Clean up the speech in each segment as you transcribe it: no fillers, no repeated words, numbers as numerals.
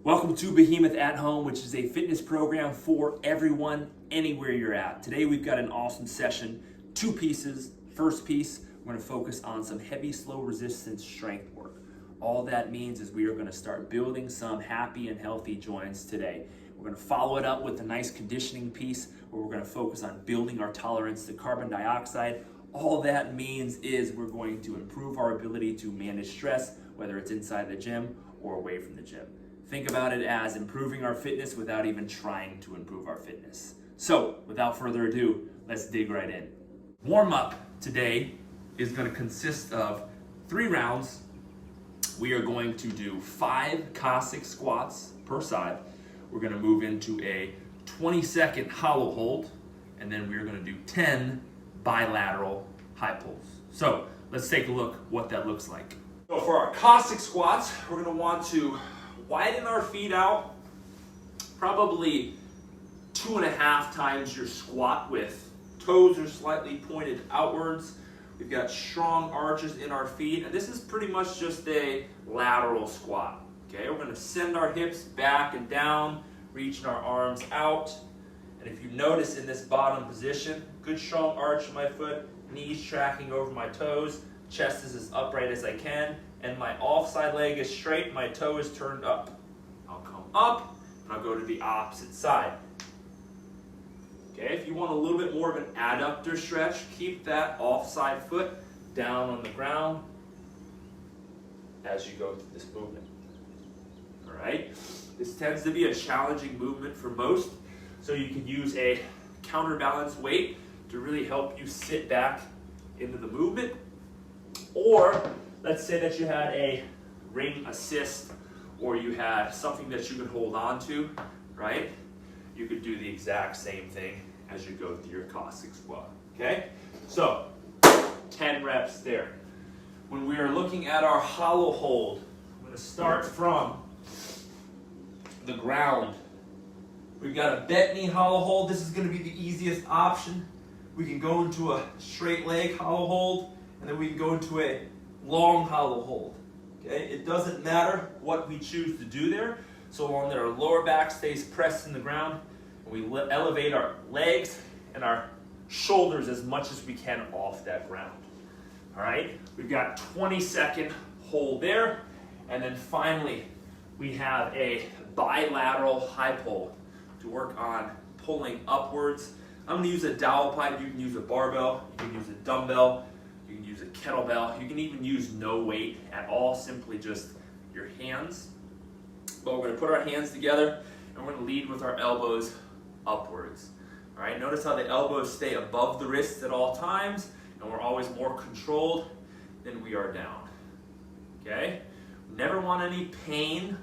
Welcome to Behemoth At Home, which is a fitness program for everyone, anywhere you're at. Today we've got an awesome session, 2 pieces. First piece, we're going to focus on some heavy, slow resistance strength work. All that means is we are going to start building some happy and healthy joints today. We're going to follow it up with a nice conditioning piece where we're going to focus on building our tolerance to carbon dioxide. All that means is we're going to improve our ability to manage stress, whether it's inside the gym or away from the gym. Think about it as improving our fitness without even trying to improve our fitness. So, without further ado, let's dig right in. Warm-up today is going to consist of 3 rounds. We are going to do 5 Cossack squats per side. We're going to move into a 20-second hollow hold, and then we're going to do 10 bilateral high pulls. So, let's take a look what that looks like. So for our Cossack squats, we're going to want to widen our feet out, probably 2.5 times your squat width. Toes are slightly pointed outwards. We've got strong arches in our feet, and this is pretty much just a lateral squat. Okay, we're going to send our hips back and down, reaching our arms out. And if you notice in this bottom position, good strong arch of my foot, knees tracking over my toes, chest is as upright as I can, and my offside leg is straight, my toe is turned up. I'll come up, and I'll go to the opposite side. Okay, if you want a little bit more of an adductor stretch, keep that offside foot down on the ground as you go through this movement. All right, this tends to be a challenging movement for most, so you can use a counterbalance weight to really help you sit back into the movement. Or let's say that you had a ring assist, or you had something that you could hold on to, right? You could do the exact same thing as you go through your Cossack squat, okay? So, 10 reps there. When we are looking at our hollow hold, I'm gonna start from the ground. We've got a bent knee hollow hold. This is gonna be the easiest option. We can go into a straight leg hollow hold, and then we can go into a long hollow hold. Okay, it doesn't matter what we choose to do there, so long that our lower back stays pressed in the ground, and we elevate our legs and our shoulders as much as we can off that ground. All right, we've got 20-second hold there, and then finally we have a bilateral high pull to work on pulling upwards. I'm going to use a dowel pipe. You can use a barbell, you can use a dumbbell, you can use a kettlebell, you can even use no weight at all, simply just your hands. But we're going to put our hands together and we're going to lead with our elbows upwards. All right, notice how the elbows stay above the wrists at all times, and we're always more controlled than we are down. Okay, never want any pain.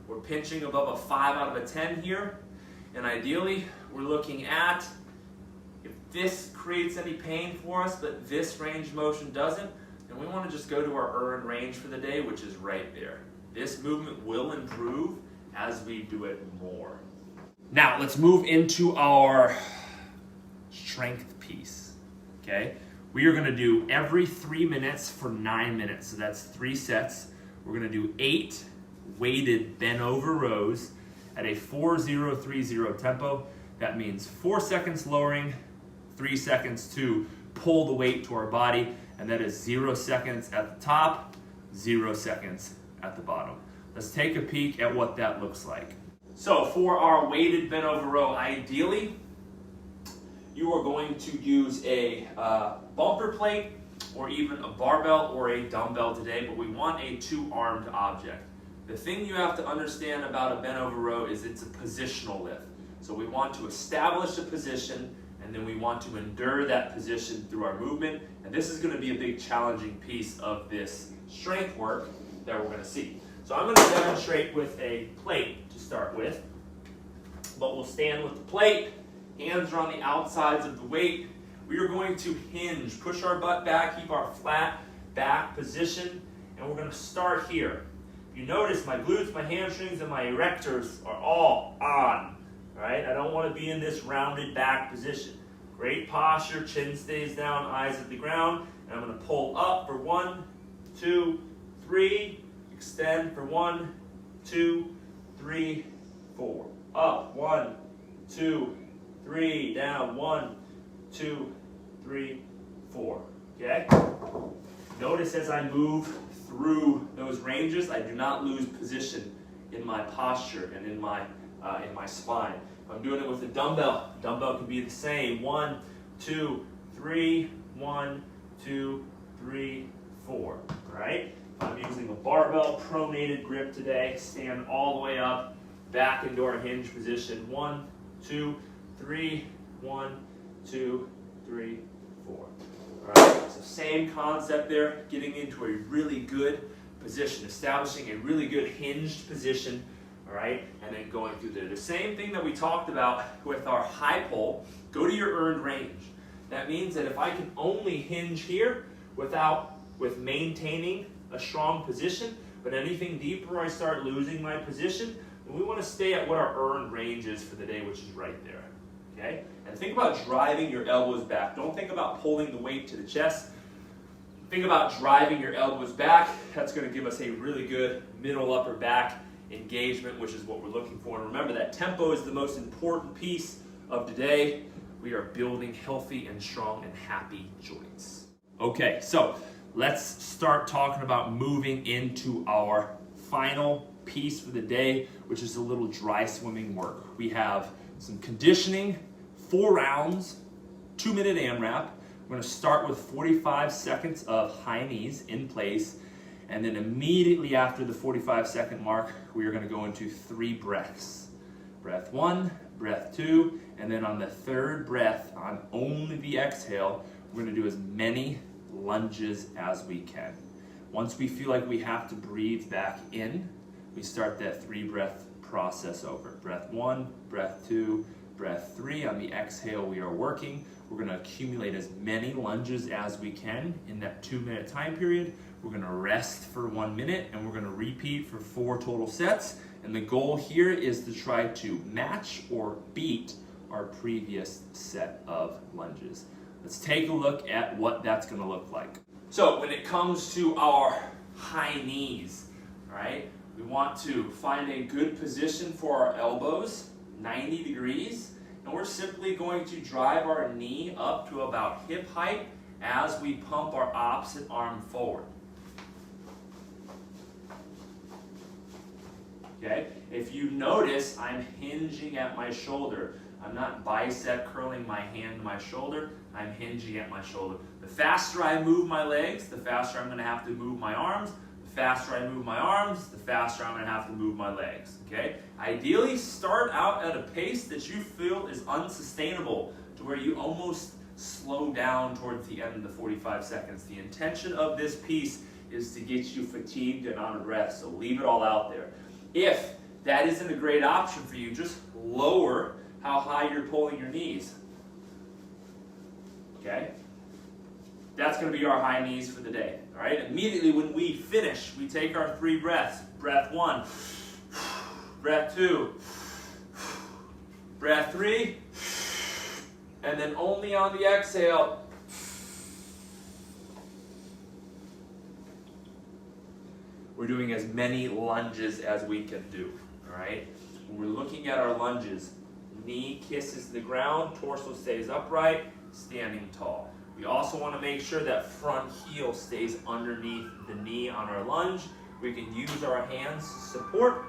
We're pinching above a 5 out of a 10 here, and ideally we're looking at, if this creates any pain for us, but this range of motion doesn't, then we want to just go to our earned range for the day, which is right there. This movement will improve as we do it more. Now, let's move into our strength piece, okay? We are going to do every 3 minutes for 9 minutes, so that's 3 sets. We're going to do 8 weighted bent over rows at a 4-0-3-0 tempo. That means 4 seconds lowering, 3 seconds to pull the weight to our body, and that is 0 seconds at the top, 0 seconds at the bottom. Let's take a peek at what that looks like. So for our weighted bent over row, ideally, you are going to use a bumper plate or even a barbell or a dumbbell today, but we want a 2-armed object. The thing you have to understand about a bent over row is it's a positional lift. So we want to establish a position, and then we want to endure that position through our movement. And this is going to be a big challenging piece of this strength work that we're going to see. So I'm going to demonstrate with a plate to start with, but we'll stand with the plate, hands are on the outsides of the weight. We are going to hinge, push our butt back, keep our flat back position, and we're going to start here. If you notice, my glutes, my hamstrings, and my erectors are all on. All right, I don't want to be in this rounded back position. Great posture, chin stays down, eyes at the ground, and I'm going to pull up for 1, 2, 3, extend for 1, 2, 3, 4. Up, 1, 2, 3. Down, 1, 2, 3, 4. Okay? Notice as I move through those ranges, I do not lose position in my posture and in my spine. If I'm doing it with a dumbbell, dumbbell can be the same. 1, 2, 3, 1, 2, 3, 4. All right? If I'm using a barbell pronated grip today, stand all the way up, back into our hinge position. 1, 2, 3, 1, 2, 3, 4. All right, so same concept there, getting into a really good position, establishing a really good hinged position, all right, and then going through there. The same thing that we talked about with our high pull, go to your earned range. That means that if I can only hinge here with maintaining a strong position, but anything deeper I start losing my position, then we want to stay at what our earned range is for the day, which is right there. Okay? And think about driving your elbows back. Don't think about pulling the weight to the chest. Think about driving your elbows back. That's going to give us a really good middle upper back engagement, which is what we're looking for. And remember that tempo is the most important piece of today. We are building healthy and strong and happy joints. Okay, so let's start talking about moving into our final piece for the day, which is a little dry swimming work. We have some conditioning, 4 rounds, 2-minute AMRAP. We're going to start with 45 seconds of high knees in place, and then immediately after the 45-second mark, we are going to go into 3 breaths. Breath 1, breath 2, and then on the 3rd breath, on only the exhale, we're going to do as many lunges as we can. Once we feel like we have to breathe back in, we start that 3-breath process over. Breath 1, breath 2, breath 3. On the exhale, we are working. We're going to accumulate as many lunges as we can in that 2-minute time period. We're going to rest for 1 minute, and we're going to repeat for 4 total sets. And the goal here is to try to match or beat our previous set of lunges. Let's take a look at what that's going to look like. So when it comes to our high knees, right? We want to find a good position for our elbows, 90 degrees, and we're simply going to drive our knee up to about hip height as we pump our opposite arm forward. Okay? If you notice, I'm hinging at my shoulder. I'm not bicep curling my hand to my shoulder. I'm hinging at my shoulder. The faster I move my legs, the faster I'm going to have to move my arms. The faster I move my arms, the faster I'm going to have to move my legs. Okay? Ideally, start out at a pace that you feel is unsustainable, to where you almost slow down towards the end of the 45 seconds. The intention of this piece is to get you fatigued and out of breath, so leave it all out there. If that isn't a great option for you, just lower how high you're pulling your knees. Okay? That's going to be our high knees for the day. All right? Immediately when we finish, we take our 3 breaths. Breath 1, breath 2, breath 3, and then only on the exhale, we're doing as many lunges as we can do. All right? When we're looking at our lunges, knee kisses the ground, torso stays upright, standing tall. We also want to make sure that front heel stays underneath the knee on our lunge. We can use our hands to support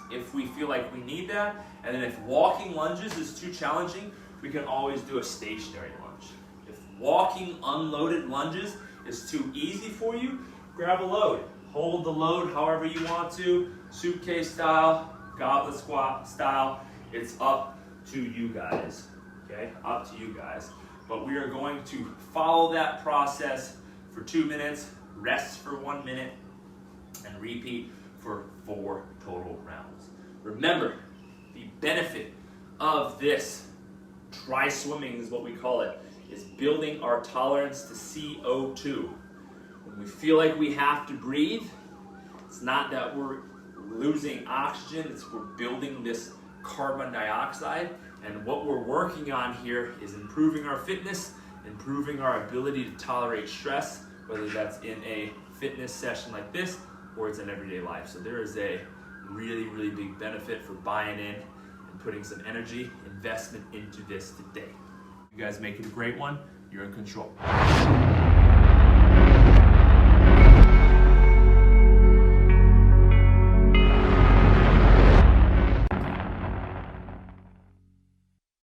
if we feel like we need that. And then if walking lunges is too challenging, we can always do a stationary lunge. If walking unloaded lunges is too easy for you, grab a load. Hold the load however you want to, suitcase style, goblet squat style. It's up to you guys, okay? Up to you guys. But we are going to follow that process for 2 minutes, rest for 1 minute, and repeat for 4 total rounds. Remember, the benefit of this dry swimming is what we call it, is building our tolerance to CO2. When we feel like we have to breathe, it's not that we're losing oxygen, it's we're building this carbon dioxide. And what we're working on here is improving our fitness, improving our ability to tolerate stress, whether that's in a fitness session like this or it's in everyday life. So there is a Really, really big benefit for buying in and putting some energy, investment into this today. You guys make it a great one. You're in control.